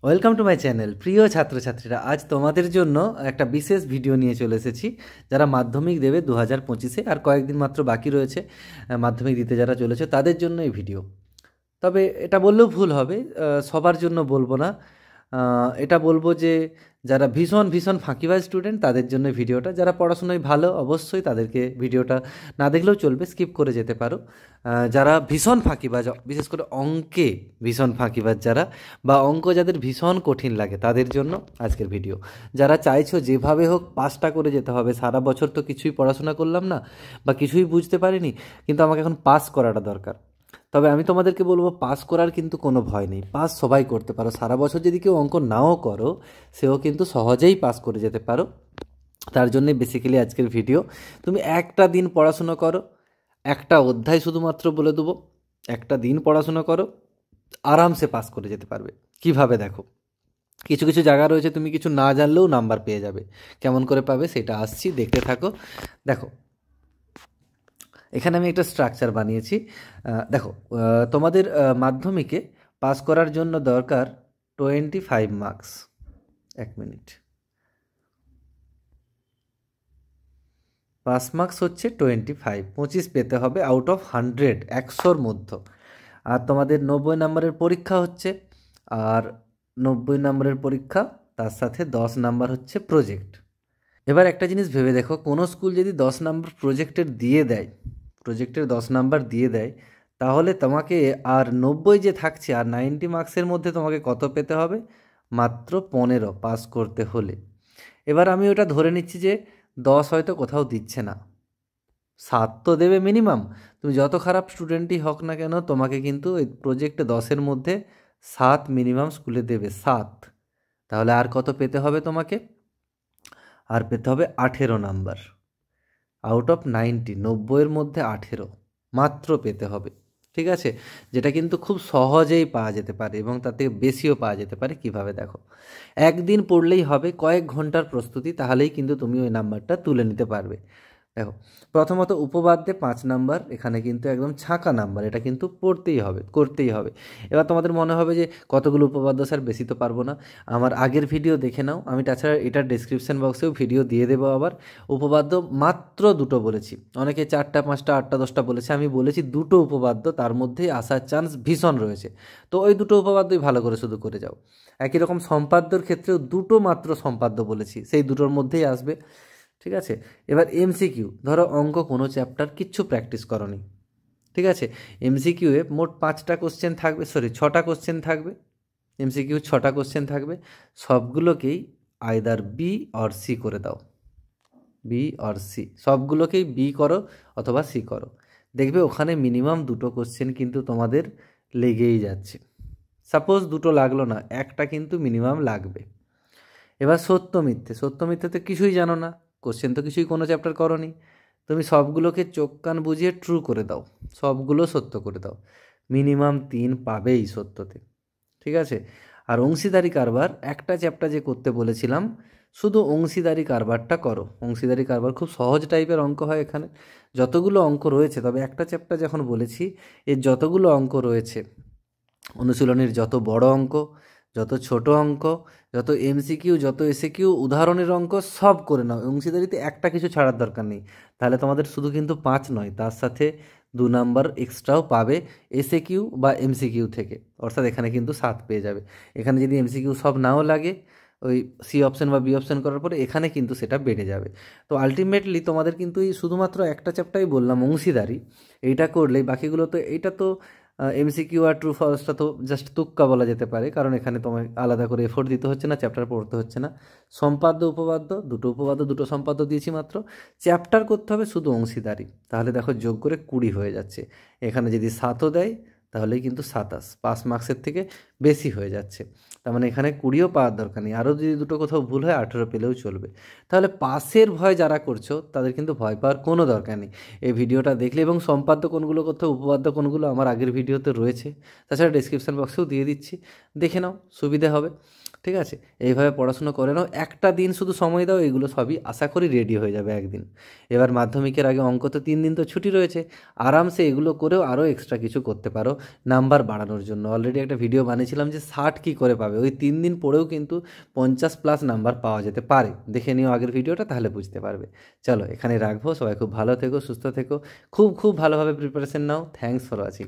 Welcome to my channel. প্রিয় ছাত্রছাত্রীরা, আজ তোমাদের জন্য একটা বিশেষ ভিডিও নিয়ে চলে এসেছি। যারা মাধ্যমিক দেবে 2025-এ, আর কয়েকদিন মাত্র বাকি রয়েছে মাধ্যমিক দিতে যারা চলেছে তাদের জন্য এই ভিডিও। তবে এটা বললেও ভুল হবে, সবার জন্য বলবো না। এটা বলবো যে যারা ভীষণ ভীষণ ফাঁকিবাজ স্টুডেন্ট তাদের জন্য ভিডিওটা। যারা পড়াশোনায় ভালো অবশ্যই তাদেরকে ভিডিওটা না দেখলেও চলবে, স্কিপ করে যেতে পারো। যারা ভীষণ ফাঁকিবাজ, বিশেষ করে অঙ্কে ভীষণ ফাঁকিবাজ যারা, বা অঙ্ক যাদের ভীষণ কঠিন লাগে তাদের জন্য আজকের ভিডিও। যারা চাইছো যেভাবে হোক পাসটা করে যেতে হবে, সারা বছর তো কিছুই পড়াশোনা করলাম না বা কিছুই বুঝতে পারিনি, কিন্তু আমাকে এখন পাস করাটা দরকার। তবে আমি তোমাদেরকে বলবো, পাস করার কিন্তু কোনো ভয় নেই, পাস সবাই করতে পারো। সারা বছর যদি কেউ অঙ্ক নাও করো, সেও কিন্তু সহজেই পাস করে যেতে পারো। তার জন্যই বেসিক্যালি আজকের ভিডিও। তুমি একটা দিন পড়াশুনো করো, একটা অধ্যায় শুধুমাত্র বলে দেবো, একটা দিন পড়াশুনো করো, আরামসে পাস করে যেতে পারবে। কিভাবে দেখো, কিছু কিছু জায়গা রয়েছে তুমি কিছু না জানলেও নাম্বার পেয়ে যাবে। কেমন করে পাবে সেটা আসছি, দেখতে থাকো। দেখো, এখানে আমি একটা স্ট্রাকচার বানিয়েছি। দেখো, তোমাদের মাধ্যমিকে পাস করার জন্য দরকার 25 মার্কস। এক মিনিট, পাস মার্কস হচ্ছে 25, 25 পেতে হবে আউট অফ 100, 100-র মধ্যে। আর তোমাদের 90 নম্বরের পরীক্ষা হচ্ছে, আর 90 নম্বরের পরীক্ষা তার সাথে 10 নাম্বার হচ্ছে প্রজেক্ট। এবার একটা জিনিস ভেবে দেখো, কোনো স্কুল যদি 10 নাম্বার প্রজেক্টের দিয়ে দেয়, প্রজেক্টের 10 নাম্বার দিয়ে দেয়, তাহলে তোমাকে আর 90 যে থাকছে, আর 90 মার্কসের মধ্যে তোমাকে কত পেতে হবে? মাত্র 15 পাস করতে হলে। এবার আমি ওটা ধরে নিচ্ছি যে 10 হয়তো কোথাও দিচ্ছে না, 7 তো দেবে মিনিমাম। তুমি যত খারাপ স্টুডেন্টই হোক না কেন, তোমাকে কিন্তু এই প্রজেক্টে 10-এর মধ্যে 7 মিনিমাম স্কুলে দেবে, 7। তাহলে আর কত পেতে হবে তোমাকে? আর পেতে হবে 18 নাম্বার আউট অফ 90, 90-এর মধ্যে 18 মাত্র পেতে হবে। ঠিক আছে, যেটা কিন্তু খুব সহজেই পাওয়া যেতে পারে, এবং তার থেকে বেশিও পাওয়া যেতে পারে। কিভাবে দেখো, একদিন পড়লেই হবে, কয়েক ঘন্টার প্রস্তুতি, তাহলেই কিন্তু তুমি ওই নাম্বারটা তুলে নিতে পারবে। দেখো, প্রথমত উপপাদ্যে 5 নাম্বার, এখানে কিন্তু একদম ছাঁকা নাম্বার, এটা কিন্তু পড়তেই হবে, করতেই হবে। এবার তোমাদের মনে হবে যে কতগুলো উপপাদ্য স্যার, বেশি তো পারবো না। আমার আগের ভিডিও দেখে নাও, আমি তাছাড়া এটার ডেসক্রিপশন বক্সেও ভিডিও দিয়ে দেবো। আবার উপপাদ্য মাত্র 2টো বলেছি, অনেকে 4টা 5টা 8টা 10টা বলেছে, আমি বলেছি 2টো উপপাদ্য, তার মধ্যেই আসার চান্স ভীষণ রয়েছে। তো ওই 2টো উপপাদ্যই ভালো করে শুধু করে যাও। একই রকম সম্পাদ্যর ক্ষেত্রেও 2টো মাত্র সম্পাদ্য বলেছি, সেই 2টোর মধ্যেই আসবে। ঠিক আছে, এবার এমসিকিউ, ধরো অঙ্ক কোনো চ্যাপ্টার কিচ্ছু প্র্যাকটিস করনি, ঠিক আছে, এমসিকিউয়ে মোট 5টা কোশ্চেন থাকবে, 6টা কোশ্চেন থাকবে। এমসিকিউ 6টা কোশ্চেন থাকবে, সবগুলোকেই আইদার বি অর সি করে দাও, বি অর সি, সবগুলোকেই বি করো অথবা সি করো। দেখবে ওখানে মিনিমাম 2টো কোশ্চেন কিন্তু তোমাদের লেগেই যাচ্ছে। সাপোজ 2টো লাগলো না, একটা কিন্তু মিনিমাম লাগবে। এবার সত্য মিথ্যে, সত্য মিথ্যেতে কিছুই জানো না, কোশ্চেন তো কিছুই কোনো চ্যাপ্টার করনি, তুমি সবগুলোকে চোখ কান বুঝিয়ে ট্রু করে দাও, সবগুলো সত্য করে দাও, মিনিমাম 3 পাবেই সত্যতে। ঠিক আছে, আর অংশীদারি কারবার, একটা চ্যাপ্টার যে করতে বলেছিলাম, শুধু অংশীদারি কারবারটা করো। অংশীদারি কারবার খুব সহজ টাইপের অঙ্ক হয় এখানে, যতগুলো অঙ্ক রয়েছে, তবে একটা চ্যাপ্টার যখন বলেছি, এর যতগুলো অঙ্ক রয়েছে, অনুশীলনীর যত বড় অঙ্ক, যত ছোট অঙ্ক, যত এমসিকিউ, যত এসএকিউ, উদাহরণের অঙ্ক, সব করে নাও। অংশীদারিতে একটা কিছু ছাড়ার দরকার নেই। তাহলে তোমাদের শুধু কিন্তু 5 নয়, তার সাথে 2 নাম্বার এক্সট্রাও পাবে এসএকিউ বা এমসিকিউ থেকে, অর্থাৎ এখানে কিন্তু 7 পেয়ে যাবে। এখানে যদি এমসিকিউ সব নাও লাগে, ওই সি অপশন বা বি অপশন করার পরে এখানে কিন্তু সেটা বেড়ে যাবে। তো আলটিমেটলি তোমাদের কিন্তু এই শুধুমাত্র একটা চ্যাপ্টারই বললাম, অংশীদারি, এইটা করলেই বাকিগুলো তো, এইটা তো এমসিকিউ আর ট্রু ফলসটা তো জাস্ট তুক্কা বলা যেতে পারে, কারণ এখানে তোমায় আলাদা করে এফোর্ট দিতে হচ্ছে না, চ্যাপ্টার পড়তে হচ্ছে না। সম্পাদ্য উপপাদ্য, 2টো উপপাদ্য 2টো সম্পাদ্য দিয়েছি মাত্র, চ্যাপ্টার করতে হবে শুধু অংশীদারি। তাহলে দেখো যোগ করে 20 হয়ে যাচ্ছে। এখানে যদি 7ও দেয় তাহলেই কিন্তু 27, 5 মার্কসের থেকে বেশি হয়ে যাচ্ছে। তার মানে এখানে 20ও পাওয়ার দরকার নেই, আরও যদি 2টো কোথাও ভুল হয় 18 পেলেও চলবে। তাহলে পাসের ভয় যারা করছো, তাদের কিন্তু ভয় পাওয়ার কোনো দরকার নেই। এই ভিডিওটা দেখলে, এবং সম্পাদ্য কোনগুলো করতে হবে, উপপাদ্য কোনগুলো, আমার আগের ভিডিওতে রয়েছে, তাছাড়া ডেসক্রিপশন বক্সেও দিয়ে দিচ্ছি, দেখে নাও, সুবিধে হবে। ঠিক আছে, এইভাবে পড়াশুনো করে নাও, একটা দিন শুধু সময় দাও, এগুলো সবই আশা করি রেডি হয়ে যাবে একদিন। এবার মাধ্যমিকের আগে অঙ্ক তো 3 দিন তো ছুটি রয়েছে, আরামসে এগুলো করেও আরও এক্সট্রা কিছু করতে পারো নাম্বার বাড়ানোর জন্য। অলরেডি একটা ভিডিও বানিয়েছিলাম যে 60 কী করে পাবে, ওই 3 দিন পড়েও কিন্তু 50+ নাম্বার পাওয়া যেতে পারে। দেখে নিও আগের ভিডিওটা, তাহলে বুঝতে পারবে। চলো এখানে রাখবো, সবাই খুব ভালো থেকো, সুস্থ থেকো, খুব খুব ভালোভাবে preparation now. Thanks for watching.